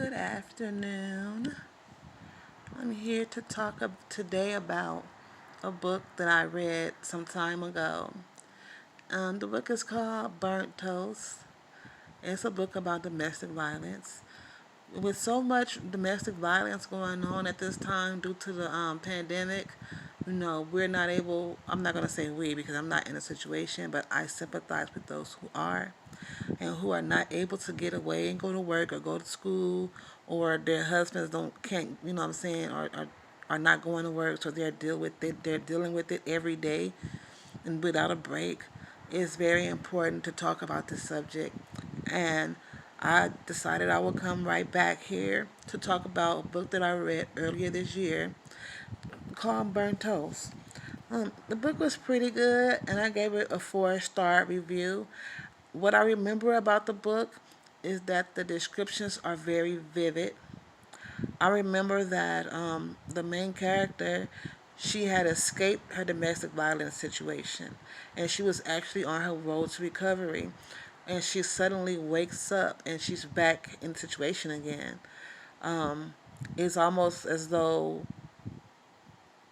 Good afternoon. I'm here to talk today about a book that I read some time ago. The book is called Burnt Toast. It's a book about domestic violence. With so much domestic violence going on at this time due to the pandemic, we're not able, I'm not going to say we because I'm not in a situation, but I sympathize with those who are and who are not able to get away and go to work or go to school, or their husbands can't, what I'm saying, are not going to work, so they're dealing with it every day and without a break. It's very important to talk about this subject, and I decided I would come right back here to talk about a book that I read earlier this year called Burnt Toast. The book was pretty good, and I gave it a 4-star review. What I remember about the book is that the descriptions are very vivid. I remember that the main character, she had escaped her domestic violence situation, and she was actually on her road to recovery, and she suddenly wakes up and she's back in the situation again. Um, it's almost as though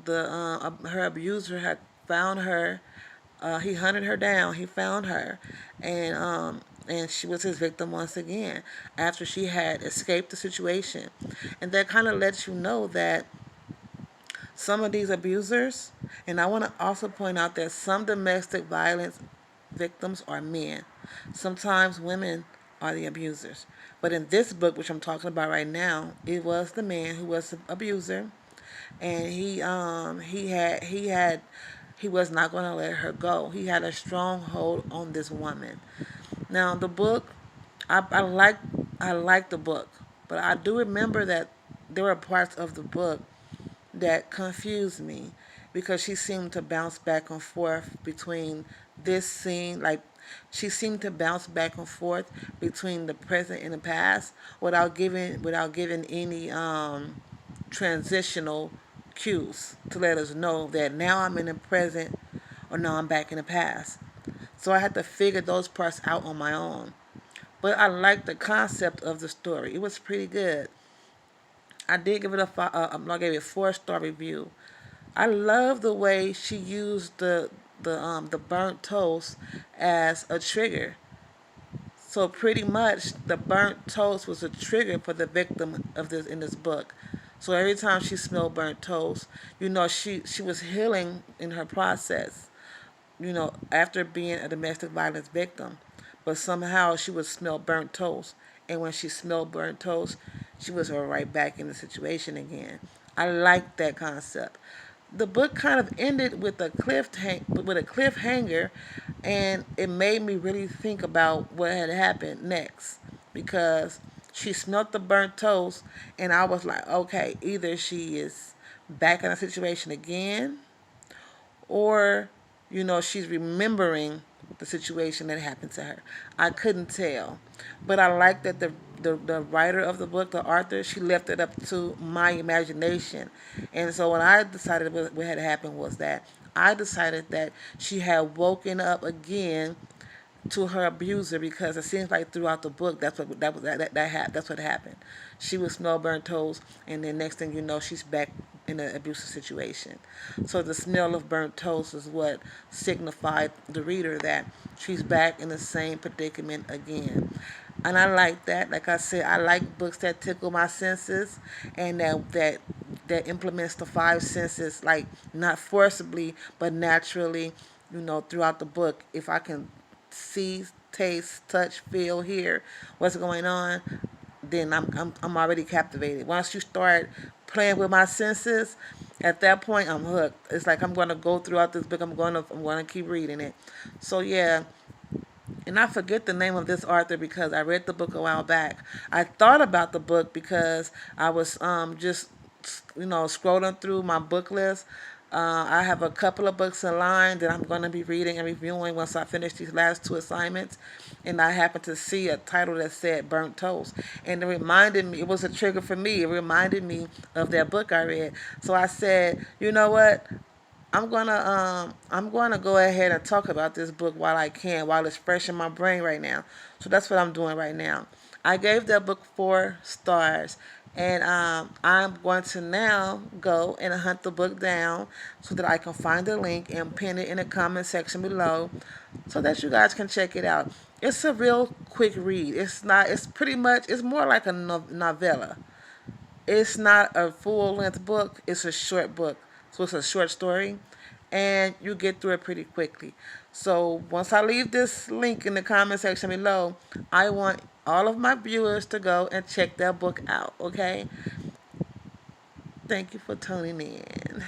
the her abuser had found her. He hunted her down. He found her, and she was his victim once again after she had escaped the situation. And that kind of lets you know that some of these abusers, and I want to also point out that some domestic violence victims are men. Sometimes women are the abusers. But in this book, which I'm talking about right now, it was the man who was the abuser, and he was not going to let her go. He had a strong hold on this woman. Now the book, I like the book, but I do remember that there were parts of the book that confused me because she seemed to bounce back and forth between this scene, like she seemed to bounce back and forth between the present and the past without giving any transitional cues to let us know that now I'm in the present or now I'm back in the past. So I had to figure those parts out on my own. But I liked the concept of the story. It was pretty good. I did give it I gave it a 4-star review. I love the way she used the burnt toast as a trigger. So pretty much the burnt toast was a trigger for the victim of this in this book. So every time she smelled burnt toast, she was healing in her process, after being a domestic violence victim. But somehow she would smell burnt toast. And when she smelled burnt toast, she was right back in the situation again. I like that concept. The book kind of ended with a cliffhanger, and it made me really think about what had happened next because she smelt the burnt toast, and I was like, okay, either she is back in a situation again, or she's remembering the situation that happened to her. I couldn't tell, but I like that the writer of the book, the author, she left it up to my imagination. And so when I decided what had happened was that I decided that she had woken up again to her abuser, because it seems like throughout the book that's what happened. She was smell burnt toast, and then next thing you know, she's back in an abusive situation. So the smell of burnt toast is what signified the reader that she's back in the same predicament again. And I like that. Like I said, I like books that tickle my senses, and that implements the 5 senses, like not forcibly but naturally, throughout the book. If I can see, taste, touch, feel, hear what's going on, then I'm already captivated. Once you start playing with my senses, at that point I'm hooked. It's like I'm gonna go throughout this book. I'm gonna keep reading it. So yeah, and I forget the name of this author because I read the book a while back. I thought about the book because I was just scrolling through my book list. I have a couple of books in line that I'm going to be reading and reviewing once I finish these last 2 assignments. And I happened to see a title that said Burnt Toast. And it reminded me, it was a trigger for me. It reminded me of that book I read. So I said, you know what? I'm gonna go ahead and talk about this book while I can, while it's fresh in my brain right now. So that's what I'm doing right now. I gave that book 4 stars. And I'm going to now go and hunt the book down so that I can find the link and pin it in the comment section below so that you guys can check it out. It's a real quick read. It's not, it's pretty much, it's more like a novella. It's not a full length book, it's a short book. So it's a short story and you get through it pretty quickly. So once I leave this link in the comment section below, I want all of my viewers to go and check that book out, okay? Thank you for tuning in.